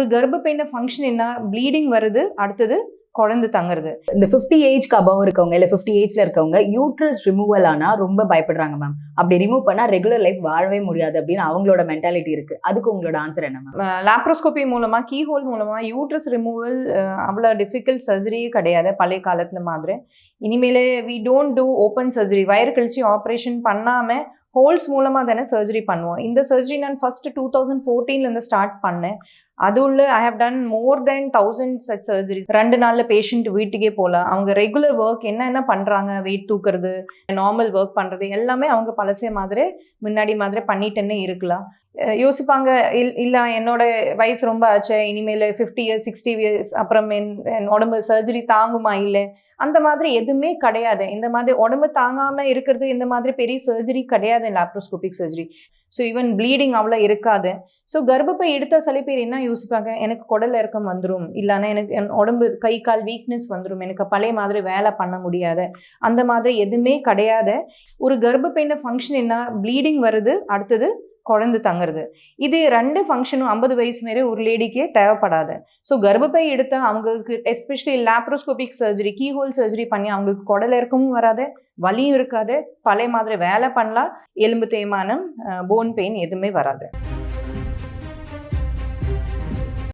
ஒரு கர்ப்பப்பையில ஃபங்க்ஷன் என்ன, ப்ளீடிங் வருது, அடுத்தது குழந்தை தங்குறது. இந்த 50 ஏஜ்க்கு அபவ் இருக்கவங்க இல்ல 50 ஏஜ்ல இருக்கவங்க யூட்ரஸ் ரிமூவல் ஆனா ரொம்ப பயப்படுறாங்க மேம். அப்படி ரிமூவ் பண்ணா ரெகுலர் லைஃப் வாழவே முடியாது அப்படின்னு அவங்களோட மென்டாலிட்டி இருக்கு. அதுக்கு உங்களோட ஆன்சர் என்ன மேம்? லாப்ரோஸ்கோபி மூலமா, கீ ஹோல் மூலமா யூட்ரஸ் ரிமூவல் அவ்வளோ டிஃபிகல்ட் சர்ஜரியே கிடையாது பழைய காலத்துல மாதிரி. இனிமேலே we don't do open surgery. வயிறு கழிச்சு ஆப்ரேஷன் பண்ணாம ஹோல்ஸ் மூலமா தானே சர்ஜரி பண்ணுவோம். இந்த சர்ஜரி நான் ஃபர்ஸ்ட் 2014 ஸ்டார்ட் பண்ணேன். அது உள்ள I have done more than 1000 such surgeries. 2 நாள்ல பேஷண்ட் வீட்டுக்கே போகலாம். அவங்க ரெகுலர் ஒர்க் என்ன பண்றாங்க, வெயிட் தூக்குறது, நார்மல் ஒர்க் பண்றது எல்லாமே அவங்க பழசே மாதிரி முன்னாடி மாதிரி பண்ணிட்டேன்னே இருக்கலாம். யோசிப்பாங்க, இல்ல என்னோட வயசு ரொம்ப ஆச்சு, இனிமேல் 50 இயர்ஸ் 60 இயர்ஸ் அப்புறம் என் உடம்பு சர்ஜரி தாங்குமா இல்லை, அந்த மாதிரி எதுவுமே கிடையாது. இந்த மாதிரி உடம்பு தாங்காம இருக்கிறது இந்த மாதிரி பெரிய சர்ஜரி கிடையாது laparoscopic surgery. So even bleeding அவ்வளோ இருக்காது. ஸோ கர்ப்பப்பை எடுத்த சில பேர் என்ன யோசிப்பாங்க, எனக்கு குடல் இறக்கம் வந்துடும், இல்லைன்னா எனக்கு என் உடம்பு கை கால் வீக்னஸ் வந்துடும், எனக்கு பழைய மாதிரி வேலை பண்ண முடியாது, அந்த மாதிரி எதுவுமே கிடையாது. ஒரு கர்ப்பப்பையில ஃபங்க்ஷன் என்ன, ப்ளீடிங் வருது, அடுத்தது குழந்தை தங்குறது. இது 2 ஃபங்க்ஷனும் 50 வயசு மேலே ஒரு லேடிக்கே தேவைப்படாது. ஸோ கர்ப்பப்பை எடுத்த அவங்களுக்கு especially laparoscopic surgery, key hole surgery பண்ணி அவங்களுக்கு குடல் இறக்கமும் வராது, வலியும் இருக்காது, பழைய மாதிரி வேலை பண்ணலாம், எலும்பு தேய்மானம், போன் பெயின் எதுவுமே வராது.